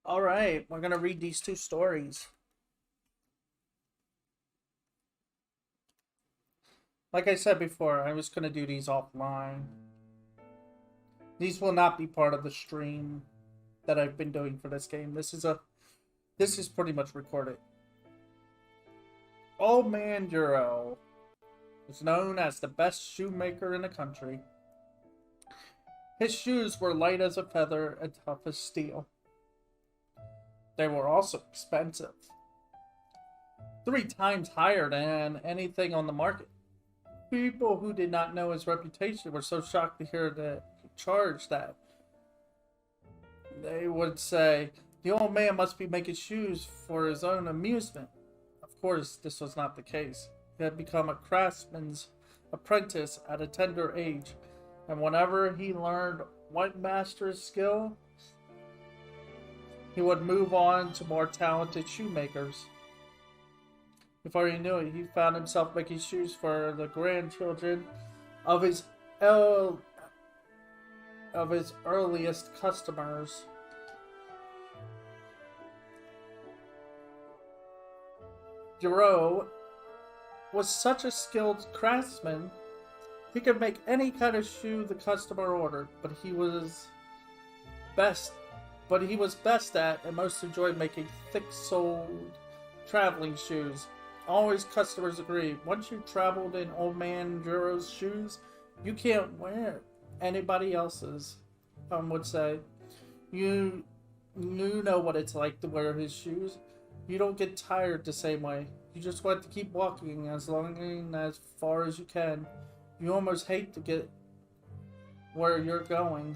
Alright, we're gonna read these two stories. Like I said before, I was gonna do these offline. These will not be part of the stream that I've been doing for this game. This is pretty much recorded. Old Man Duro was known as the best shoemaker in the country. His shoes were light as a feather and tough as steel. They were also expensive. 3 times higher than anything on the market. People who did not know his reputation were so shocked to hear that he charged that. They would say, the old man must be making shoes for his own amusement. Of course, this was not the case. He had become a craftsman's apprentice at a tender age, and whenever he learned one master's skill, he would move on to more talented shoemakers. Before he knew it, he found himself making shoes for the grandchildren of his earliest customers. Duro was such a skilled craftsman, he could make any kind of shoe the customer ordered, but he was best at and most enjoyed making thick-soled traveling shoes. Always customers agreed. Once you traveled in Old Man Duro's shoes, you can't wear anybody else's. Some would say, you know what it's like to wear his shoes. You don't get tired the same way. You just want to keep walking as far as you can. You almost hate to get where you're going.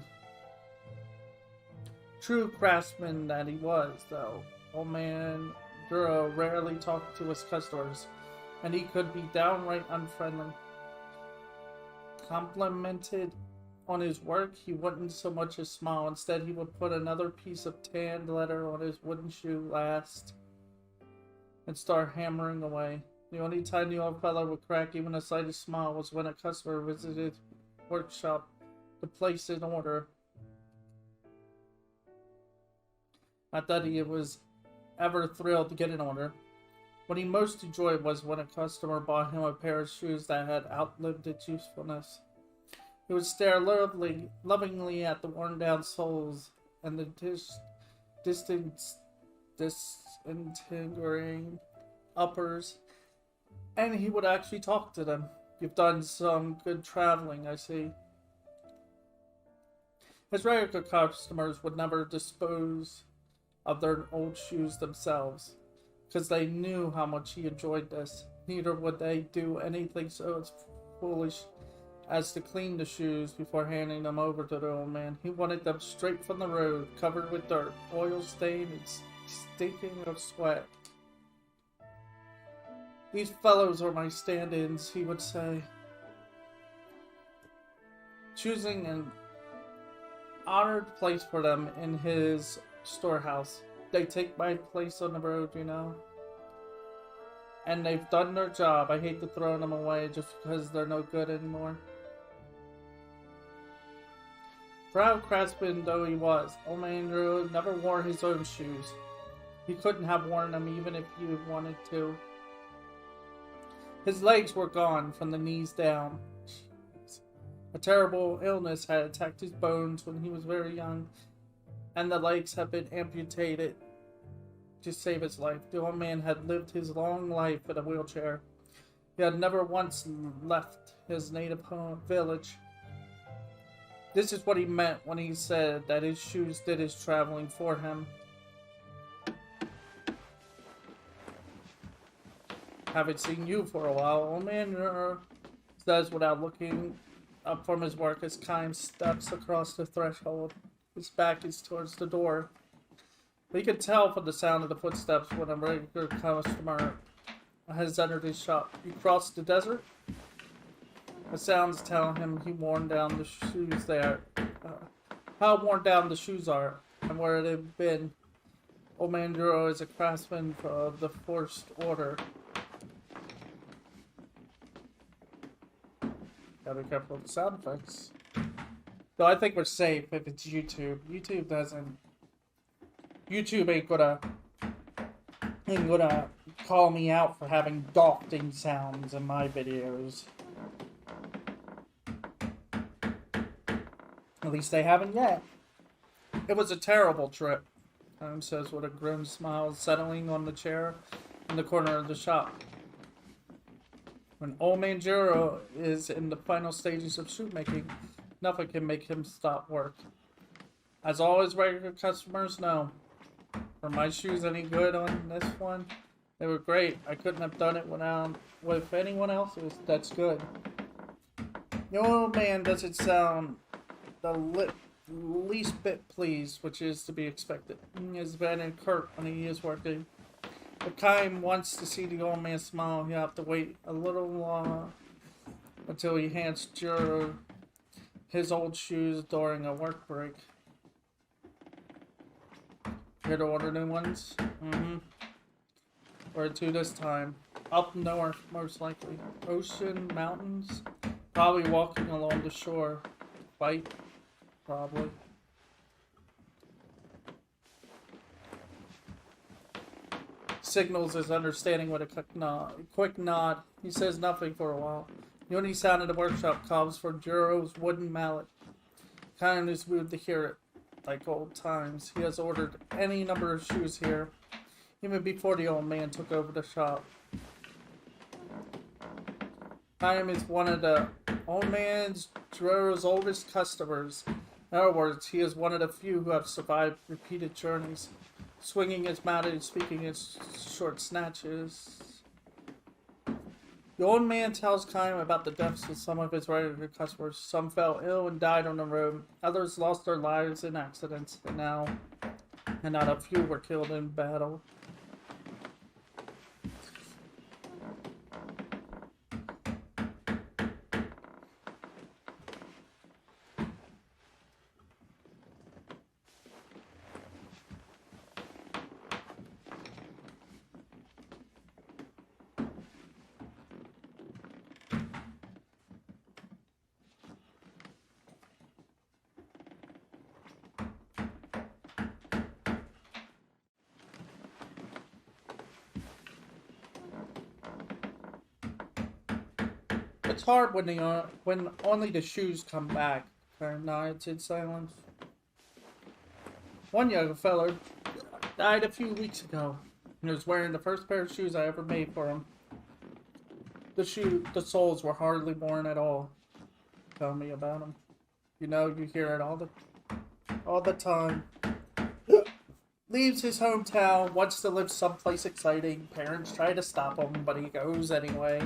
True craftsman that he was, though, Old Man Duro rarely talked to his customers, and he could be downright unfriendly. Complimented on his work, he wouldn't so much as smile. Instead, he would put another piece of tanned leather on his wooden shoe last and start hammering away. The only time the old fellow would crack even the slightest smile was when a customer visited his workshop to place an order. Not that he was ever thrilled to get an order. What he most enjoyed was when a customer bought him a pair of shoes that had outlived its usefulness. He would stare lovingly at the worn-down soles and the disintegrating uppers, and he would actually talk to them. You've done some good traveling, I see. His regular customers would never dispose of their old shoes themselves, because they knew how much he enjoyed this. Neither would they do anything so foolish as to clean the shoes before handing them over to the old man. He wanted them straight from the road, covered with dirt, oil stained, and stinking of sweat. These fellows are my stand-ins, he would say, choosing an honored place for them in his storehouse. They take my place on the road, you know. And they've done their job. I hate to throw them away just because they're no good anymore. Proud craftsman though he was, Old Man Duro never wore his own shoes. He couldn't have worn them even if he wanted to. His legs were gone from the knees down. Jeez. A terrible illness had attacked his bones when he was very young, and the legs had been amputated to save his life. The old man had lived his long life in a wheelchair. He had never once left his native home village. This is what he meant when he said that his shoes did his traveling for him. Haven't seen you for a while, Old Man says without looking up from his work as Kime steps across the threshold. His back is towards the door. He could tell from the sound of the footsteps when a regular customer has entered his shop. You crossed the desert? The sounds tell him he worn down the shoes there. How worn down the shoes are, and where they've been. Old Man Duro is a craftsman of the first order. Gotta be careful with the sound effects. Though I think we're safe if it's YouTube. YouTube YouTube ain't gonna call me out for having dofting sounds in my videos. At least they haven't yet. It was a terrible trip, Tom says with a grim smile, settling on the chair in the corner of the shop. When old man Jiro is in the final stages of shoe making, nothing can make him stop work. As always, regular customers know, were my shoes any good on this one? They were great. I couldn't have done it with anyone else's. That's good. The old man doesn't sound the least bit pleased, which is to be expected. He is very curt when he is working. If Kaim wants to see the old man smile, he'll have to wait a little longer until he hands Jiro his old shoes during a work break. Here to order new ones? Mm-hmm. Where to this time? Up north, most likely. Ocean, mountains? Probably walking along the shore. Fight? Probably. Signals his understanding with a quick nod. He says nothing for a while. The only sound in the workshop comes from Jiro's wooden mallet. Kind is moved to hear it. Like old times. He has ordered any number of shoes here, even before the old man took over the shop. Kaim is one of the old man's Jiro's oldest customers. In other words, he is one of the few who have survived repeated journeys, swinging his mallet and speaking in short snatches. The old man tells Kaim about the deaths of some of his regular customers. Some fell ill and died on the road. Others lost their lives in accidents, and not a few were killed in battle. It's hard when only the shoes come back. Kaim nods in silence. One young feller died a few weeks ago. He was wearing the first pair of shoes I ever made for him. The soles were hardly worn at all. Tell me about him. You know, you hear it all the time. Leaves his hometown, wants to live someplace exciting. Parents try to stop him, but he goes anyway.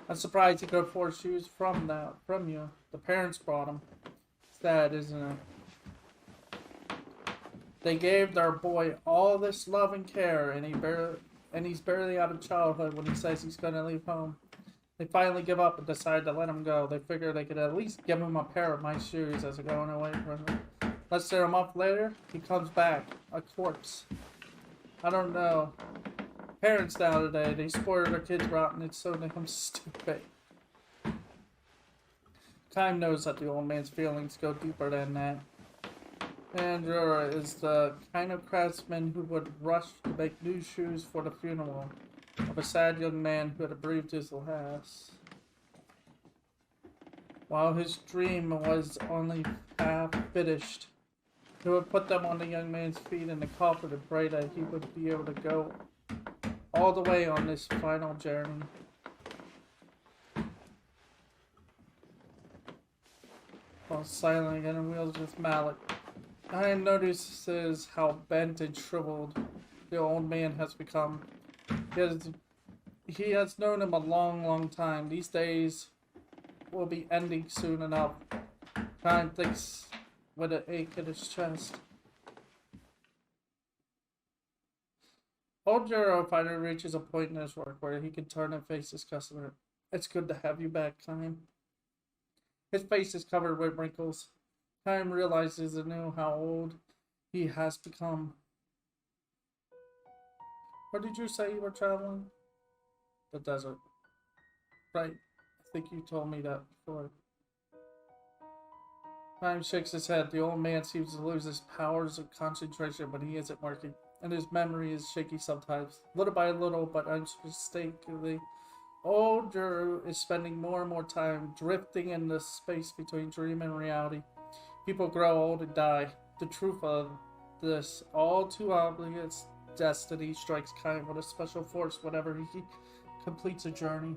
I'm surprised he could afford shoes from you. The parents brought him. It's sad, isn't it? They gave their boy all this love and care, and he's barely out of childhood when he says he's gonna leave home. They finally give up and decide to let him go. They figure they could at least give him a pair of my shoes as a going away from him. Less than a month later, he comes back, a corpse. I don't know. Parents nowadays, they spoil their kids rotten. It's so damn stupid. Kaim knows that the old man's feelings go deeper than that. Andrea is the kind of craftsman who would rush to make new shoes for the funeral of a sad young man who had breathed his last. While his dream was only half finished, he would put them on the young man's feet in the coffin and pray that he would be able to go all the way on this final journey. While silent again and wields his mallet, Kaim notices how bent and shriveled the old man has become. He has known him a long time. These days will be ending soon enough. Kaim thinks with an ache in his chest. Old Jiro finally reaches a point in his work where he can turn and face his customer. It's good to have you back, Kaim. His face is covered with wrinkles. Kaim realizes anew how old he has become. Where did you say you were traveling? The desert. Right. I think you told me that before. Time shakes his head. The old man seems to lose his powers of concentration when he isn't working, and his memory is shaky sometimes. Little by little, but unmistakably, old Juru is spending more and more time drifting in the space between dream and reality. People grow old and die. The truth of this all too obvious destiny strikes Kaim with a special force whenever he completes a journey.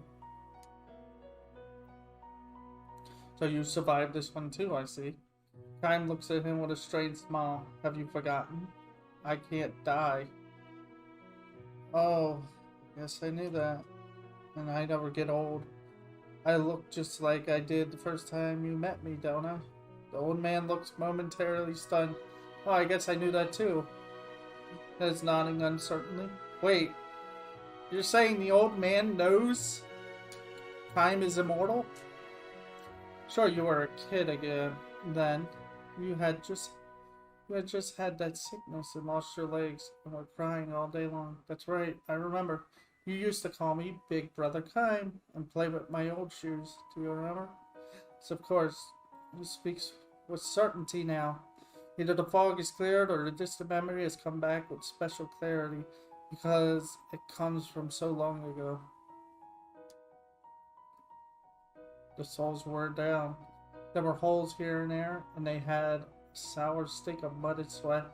So you survived this one too, I see. Kaim looks at him with a strange smile. Have you forgotten? I can't die. Oh, yes, I knew that. And I never get old. I look just like I did the first time you met me, don't I? The old man looks momentarily stunned. Oh, I guess I knew that too. He's nodding uncertainly. Wait, you're saying the old man knows time is immortal? Sure, you were a kid again then. You had just had that sickness and lost your legs and were crying all day long. That's right, I remember. You used to call me Big Brother Kaim and play with my old shoes. Do you remember? So of course, he speaks with certainty now. Either the fog is cleared or the distant memory has come back with special clarity because it comes from so long ago. The souls were down. There were holes here and there, and they had a sour stink of mud and sweat.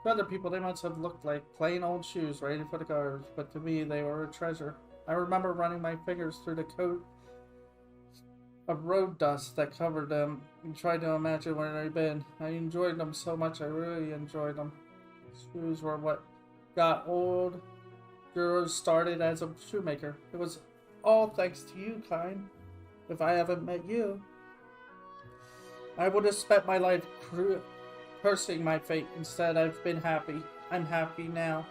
To other people, they must have looked like plain old shoes ready for the garbage, but to me, they were a treasure. I remember running my fingers through the coat of road dust that covered them and tried to imagine where they'd been. I enjoyed them so much, I really enjoyed them. Shoes were what got old. Juru started as a shoemaker. It was all thanks to you, Kaim. If I haven't met you, I would have spent my life cursing my fate. Instead, I've been happy. I'm happy now.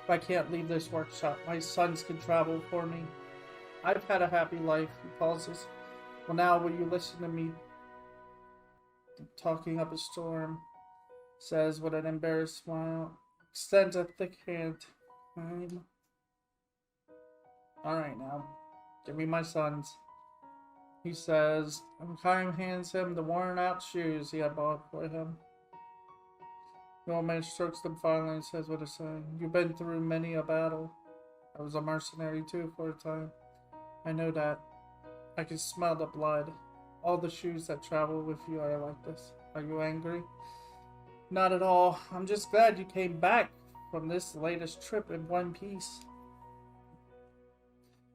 If I can't leave this workshop, my sons can travel for me. I've had a happy life, he pauses. Well, now will you listen to me talking up a storm? Says with an embarrassed smile. Extends a thick hand. Alright now. Give me my sons. He says, and Kaim hands him the worn out shoes he had bought for him. The old man strokes them fondly and says with a sigh, You've been through many a battle. I was a mercenary too for a time. I know that. I can smell the blood. All the shoes that travel with you are like this. Are you angry? Not at all. I'm just glad you came back from this latest trip in one piece.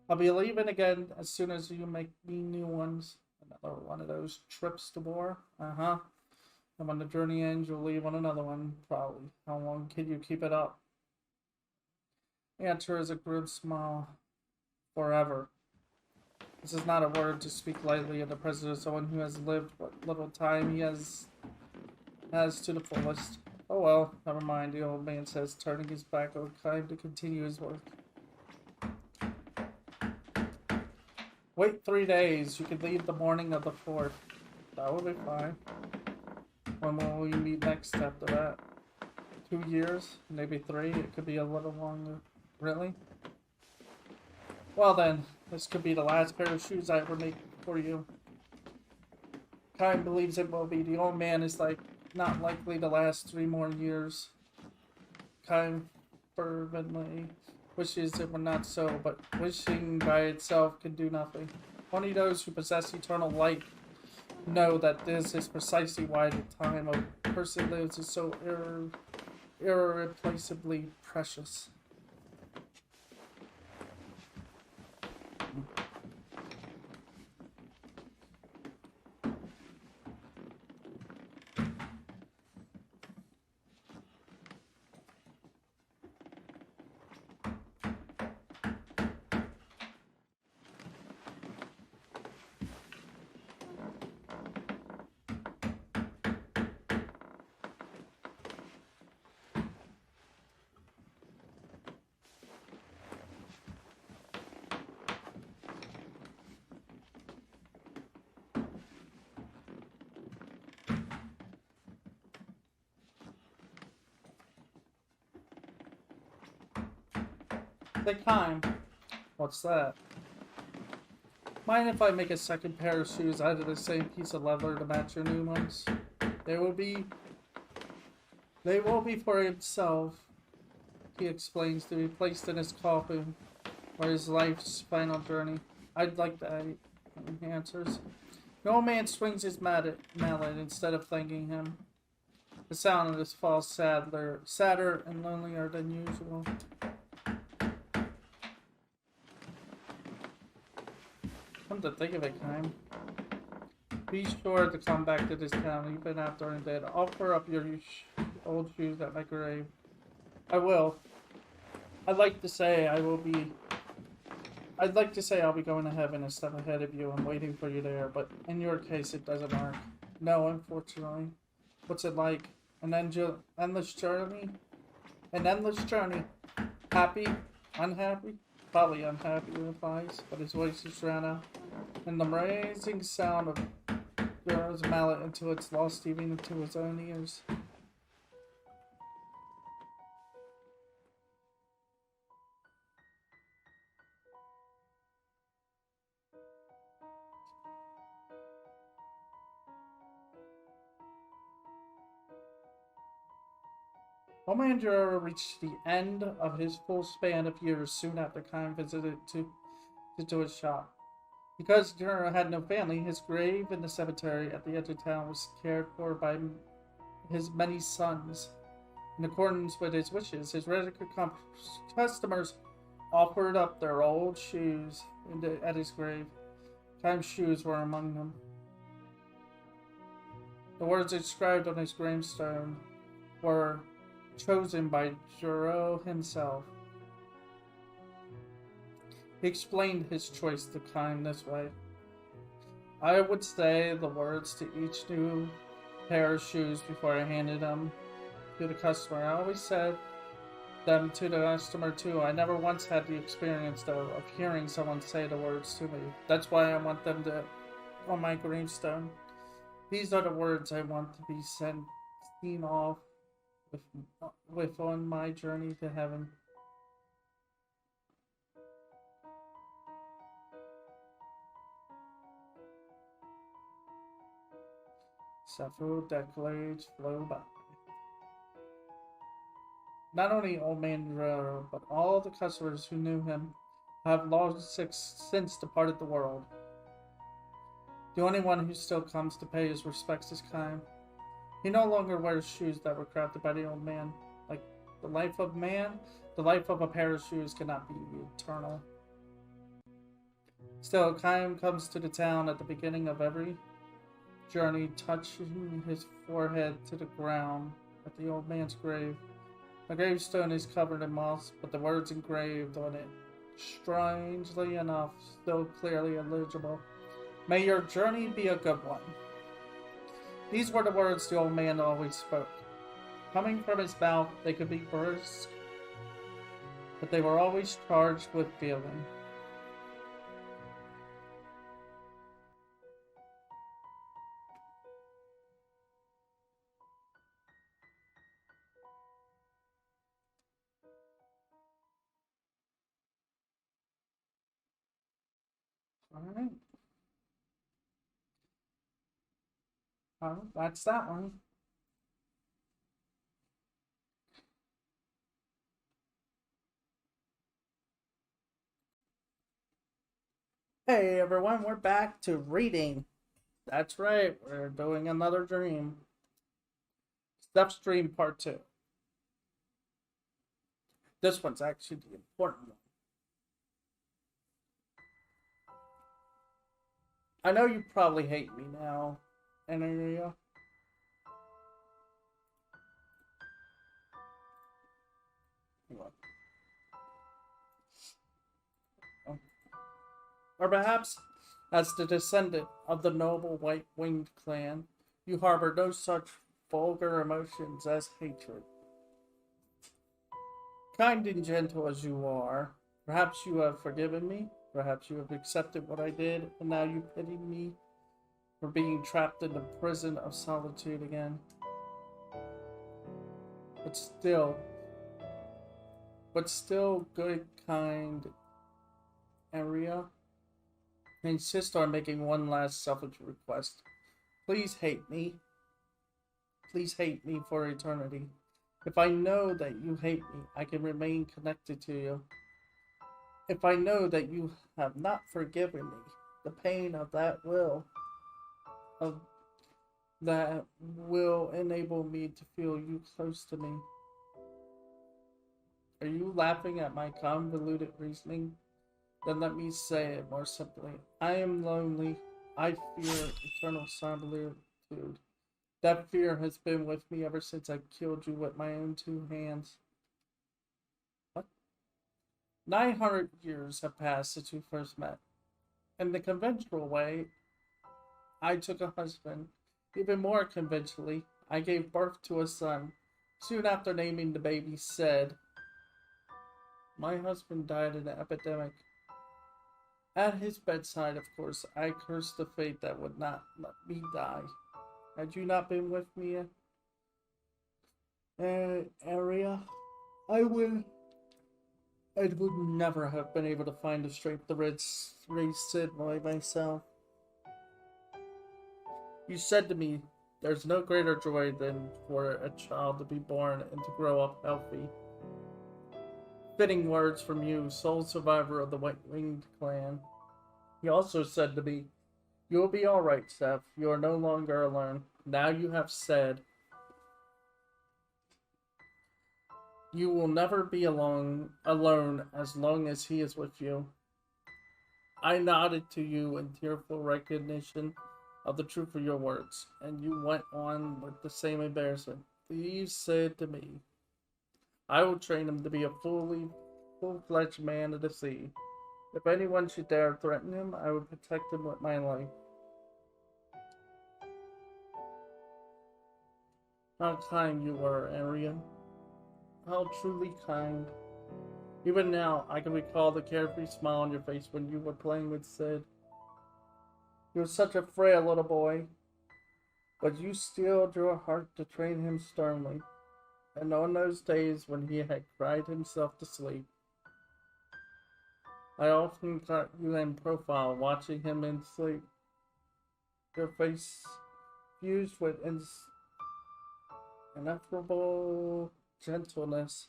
I'll be leaving again as soon as you make me new ones. Another one of those trips to war? Uh-huh. And when the journey ends, you'll leave on another one, probably. How long can you keep it up? The answer is a grim smile. Forever. This is not a word to speak lightly in the presence of someone who has lived what little time he has to the fullest. Oh well, never mind, the old man says, turning his back on Kaim to continue his work. Wait 3 days. You can leave the morning of the 4th. That will be fine. When will we meet next after that? 2 years? Maybe 3? It could be a little longer. Really? Well then, this could be the last pair of shoes I ever make for you. Kaim believes it will be. The old man is not likely to last 3 more years. Kaim fervently wishes it were not so, but wishing by itself can do nothing. Only those who possess eternal light know that this is precisely why the time a person lives is so irreplaceably precious. Say Kaim. What's that? Mind if I make a second pair of shoes out of the same piece of leather to match your new ones? They will be for himself, he explains, to be placed in his coffin for his life's final journey. I'd like that, he answers. The old man swings his mallet instead of thanking him. The sound of this falls sadder and lonelier than usual. Come to think of it, Kime, be sure to come back to this town even after I'm dead. Offer up your old shoes at my grave. I will. I'd like to say I'll be going to heaven a step ahead of you and waiting for you there, but in your case it doesn't work. No, unfortunately. What's it like? An endless journey? An endless journey. Happy? Unhappy? Probably unhappy, he replies, but his voice is drowned out. And the amazing sound of Joe's mallet until it's lost even into his own ears. Old man Juro reached the end of his full span of years soon after Kime visited to his shop. Because Juro had no family, his grave in the cemetery at the edge of town was cared for by his many sons. In accordance with his wishes, his regular customers offered up their old shoes at his grave. Kime's shoes were among them. The words inscribed on his gravestone were chosen by Juro himself. He explained his choice to Kime this way. I would say the words to each new pair of shoes before I handed them to the customer. I always said them to the customer too. I never once had the experience though of hearing someone say the words to me. That's why I want them to on my gravestone. These are the words I want to be seen off with on my journey to heaven. Several decades flow by. Not only old man Juro, but all the customers who knew him have long since departed the world. The only one who still comes to pay his respects is Kime. He no longer wears shoes that were crafted by the old man. Like the life of man, the life of a pair of shoes cannot be eternal. Still, Kime comes to the town at the beginning of every journey, touching his forehead to the ground at the old man's grave. The gravestone is covered in moss, but the words engraved on it, strangely enough, still clearly illegible. May your journey be a good one. These were the words the old man always spoke. Coming from his mouth, they could be brusque, but they were always charged with feeling. Alright. That's that one. Hey everyone, we're back to reading. That's right, we're doing another dream. Stuff's Dream Part 2. This one's actually the important one. I know you probably hate me now, Anaria. Or perhaps, as the descendant of the noble white-winged clan, you harbor no such vulgar emotions as hatred. Kind and gentle as you are, perhaps you have forgiven me, perhaps you have accepted what I did, and now you pity me for being trapped in the prison of solitude again. But still good, kind Aria. I insist on making one last selfish request. Please hate me. Please hate me for eternity. If I know that you hate me, I can remain connected to you. If I know that you have not forgiven me, the pain of that will enable me to feel you close to me. Are you laughing at my convoluted reasoning? Then let me say it more simply. I am lonely. I fear eternal solitude. That fear has been with me ever since I killed you with my own two hands. What? 900 years have passed since we first met. In the conventional way, I took a husband. Even more conventionally, I gave birth to a son. Soon after naming the baby, said, my husband died in an epidemic. At his bedside, of course, I cursed the fate that would not let me die. Had you not been with me, area, I would never have been able to find the strength to raise Sid by myself. You said to me, there's no greater joy than for a child to be born and to grow up healthy. Fitting words from you, sole survivor of the White-Winged clan. He also said to me, you will be alright, Seth. You are no longer alone. Now you have said, you will never be alone as long as he is with you. I nodded to you in tearful recognition of the truth of your words, and you went on with the same embarrassment. You said to me, I will train him to be a full-fledged man of the sea. If anyone should dare threaten him, I would protect him with my life. How kind you were, Arya. How truly kind. Even now, I can recall the carefree smile on your face when you were playing with Sid. You were such a frail little boy, but you steeled your heart to train him sternly. And on those days when he had cried himself to sleep, I often caught you in profile watching him in sleep. Your face fused with ineffable gentleness.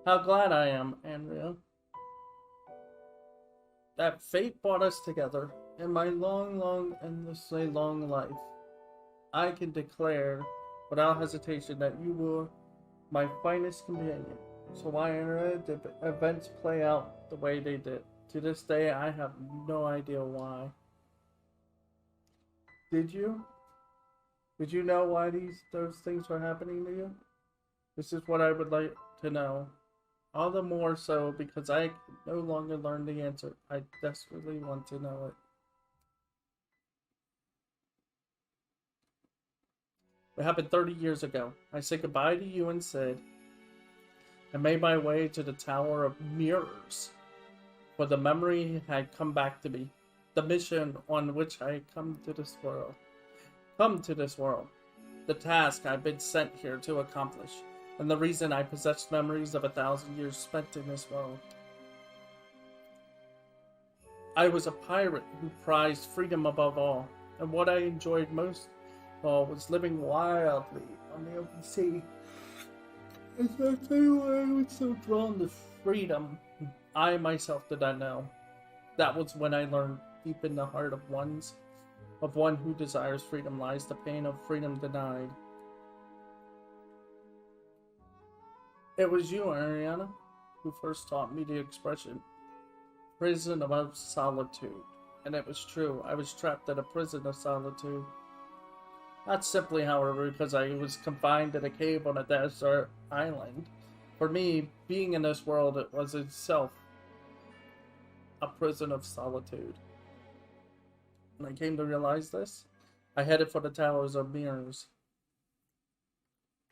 How glad I am, Andrea, that fate brought us together. In my long, endlessly long life, I can declare without hesitation that you were my finest companion. So why did the events play out the way they did? To this day, I have no idea why. Did you? Did you know why those things were happening to you? This is what I would like to know. All the more so because I can no longer learn the answer. I desperately want to know it. It happened 30 years ago. I said goodbye to you and Sid. I made my way to the Tower of Mirrors, where the memory had come back to me. The mission on which I had come to this world. The task I've been sent here to accomplish. And the reason I possessed memories of 1,000 years spent in this world. I was a pirate who prized freedom above all, and what I enjoyed most of all was living wildly on the open sea. Exactly why I was so drawn to freedom, I myself did not know. That was when I learned deep in the heart of one who desires freedom lies the pain of freedom denied. It was you, Ariana, who first taught me the expression, prison of solitude. And it was true, I was trapped in a prison of solitude. Not simply, however, because I was confined in a cave on a desert island. For me, being in this world, it was itself a prison of solitude. When I came to realize this, I headed for the Towers of Mirrors.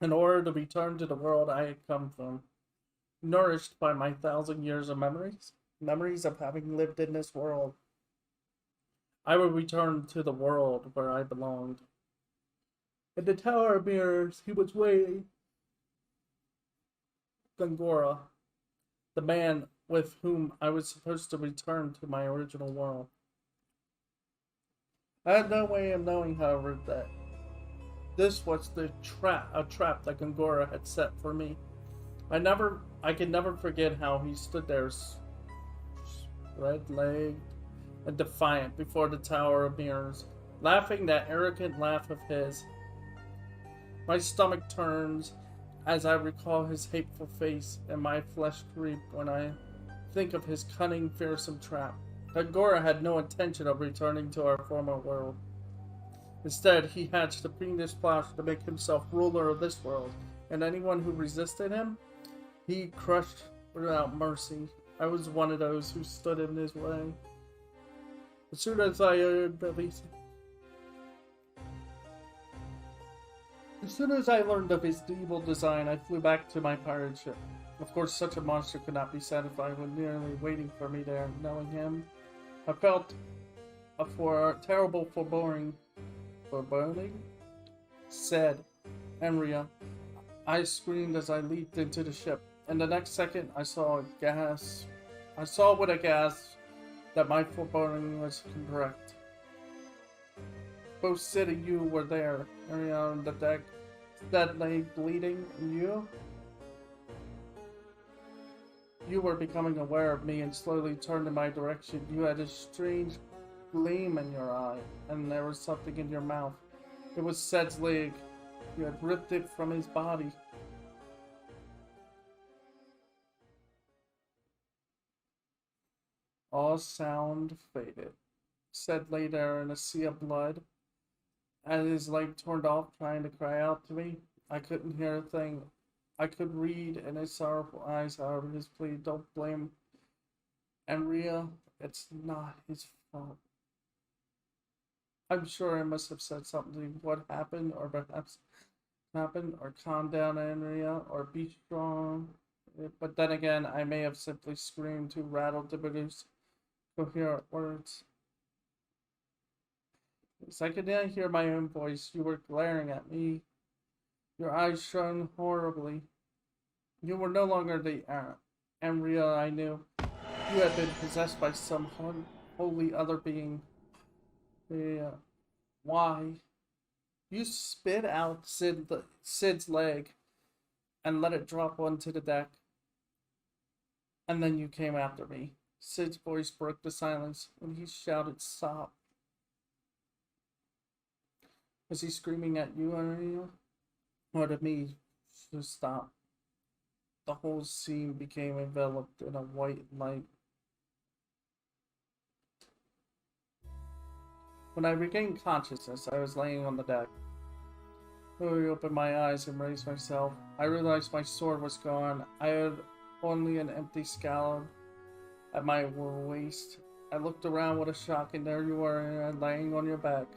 In order to return to the world I had come from, nourished by my 1,000 years of memories of having lived in this world. I would return to the world where I belonged. In the Tower of Mirrors, he was waiting. Gongora, the man with whom I was supposed to return to my original world. I had no way of knowing, however, that this was a trap that Gongora had set for me. I can never forget how he stood there, red-legged and defiant before the Tower of Mirrors, laughing that arrogant laugh of his. My stomach turns as I recall his hateful face, and my flesh creep when I think of his cunning, fearsome trap. Gongora had no intention of returning to our former world. Instead, he hatched a fiendish plot to make himself ruler of this world, and anyone who resisted him, he crushed without mercy. I was one of those who stood in his way. As soon as I learned of his evil design, I flew back to my pirate ship. Of course, such a monster could not be satisfied with merely waiting for me there. Knowing him, I felt a terrible foreboding, said Enria. I screamed as I leaped into the ship, and the next second I saw with a gasp that my foreboding was correct. Both Sid and you were there, Enria on the deck, dead lay bleeding, and you were becoming aware of me and slowly turned in my direction. You had a strange gleam in your eye, and there was something in your mouth. It was Sed's leg. You had ripped it from his body. All sound faded. Sed lay there in a sea of blood, and his leg torn off, trying to cry out to me. I couldn't hear a thing. I could read in his sorrowful eyes, however, his plea, don't blame Enria. It's not his fault. I'm sure I must have said something. What happened, or perhaps happened, or calm down, Enria, or be strong. But then again, I may have simply screamed too rattled to produce coherent words. As I could now hear my own voice, you were glaring at me. Your eyes shone horribly. You were no longer the Enria I knew. You had been possessed by some holy other being. Why? You spit out Sid's leg and let it drop onto the deck. And then you came after me. Sid's voice broke the silence when he shouted, "Stop." Was he screaming at you, Enria? Or to me to stop? The whole scene became enveloped in a white light. When I regained consciousness, I was laying on the deck. I opened my eyes and raised myself. I realized my sword was gone. I had only an empty scallop at my waist. I looked around with a shock, and there you were, laying on your back.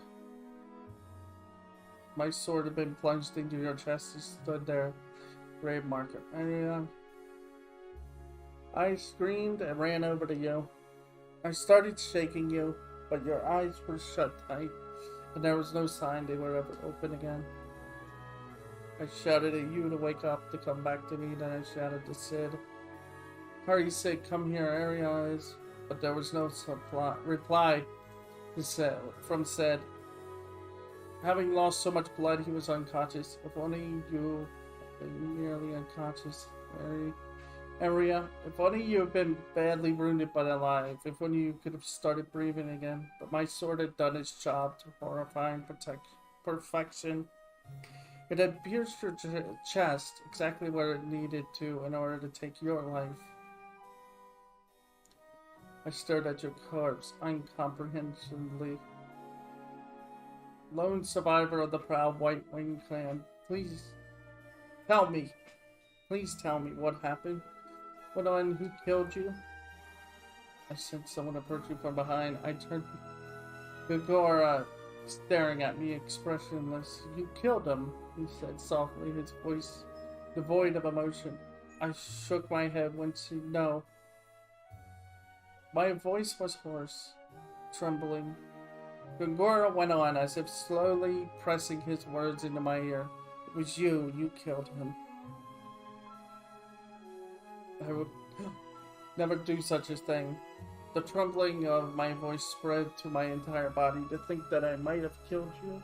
My sword had been plunged into your chest. You stood there, grave marker. I screamed and ran over to you. I started shaking you, but your eyes were shut tight, and there was no sign they were ever open again. I shouted at you to wake up, to come back to me. Then I shouted to Sid, "Hurry, Sid, come here, Ariana is." But there was no reply from Sid. Having lost so much blood, he was unconscious. If only you had been nearly unconscious, Enria. If only you had been badly wounded but alive. If only you could have started breathing again. But my sword had done its job to horrifying perfection. It had pierced your chest exactly where it needed to in order to take your life. I stared at your corpse incomprehensibly. Lone survivor of the proud White Wing clan, please tell me. Please tell me what happened. What on who killed you? I sensed someone approach you from behind. I turned. Gongora staring at me, expressionless. You killed him, he said softly, his voice devoid of emotion. I shook my head when she no. My voice was hoarse, trembling. Gongora went on, as if slowly pressing his words into my ear. It was you killed him. Never do such a thing. The trembling of my voice spread to my entire body to think that I might have killed you.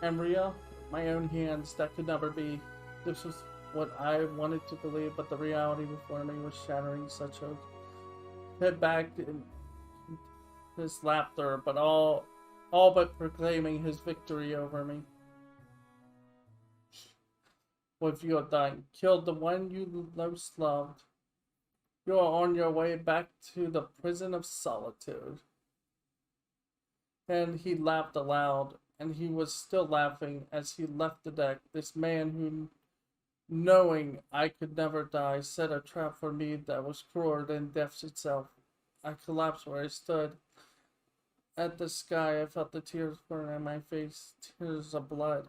Emria, my own hands, that could never be. This was what I wanted to believe, but the reality before me was shattering such a head back in his laughter, but all but proclaiming his victory over me. What you have done, killed the one you most loved. You are on your way back to the prison of solitude. And he laughed aloud, and he was still laughing as he left the deck. This man who, knowing I could never die, set a trap for me that was crueler than death itself. I collapsed where I stood. At the sky, I felt the tears burn on my face, tears of blood.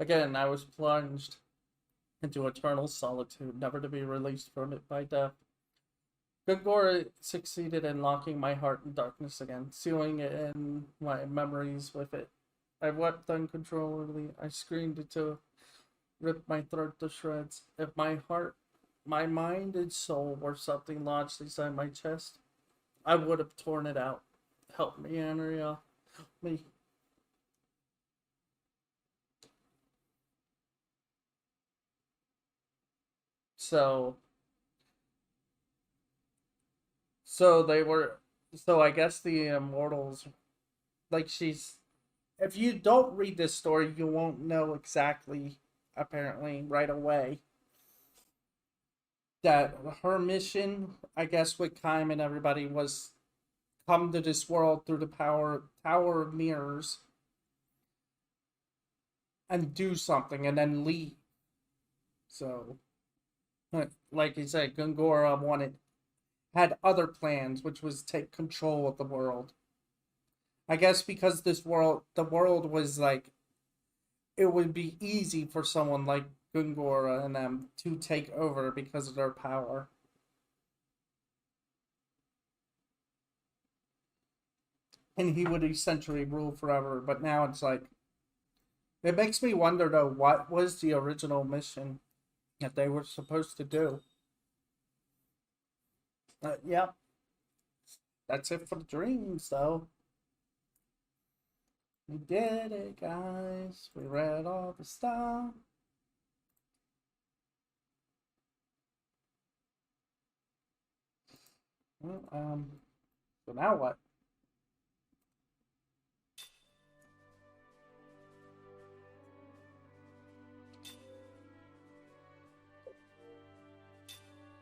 Again, I was plunged into eternal solitude, never to be released from it by death. Gungora succeeded in locking my heart in darkness again, sealing it in my memories with it. I wept uncontrollably. I screamed to rip my throat to shreds. If my heart, my mind, and soul were something lodged inside my chest, I would have torn it out. Help me, Andrea. Help me. So they were. So I guess the immortals, like if you don't read this story, you won't know exactly, apparently, right away, that her mission, I guess, with Kaim and everybody, was come to this world through the Tower of Mirrors and do something and then leave. So, like you said, Gungora had other plans, which was take control of the world. I guess because the world was like, it would be easy for someone like Gungora and them to take over because of their power. And he would essentially rule forever. But now it's like, it makes me wonder though, what was the original mission that they were supposed to do? Yeah, that's it for the dreams though. We did it, guys. We read all the stuff. Well, so now what?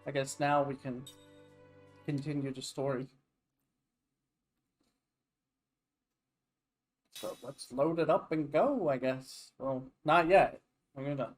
I guess now we can continue the story. So let's load it up and go, I guess. Well, not yet. I'm gonna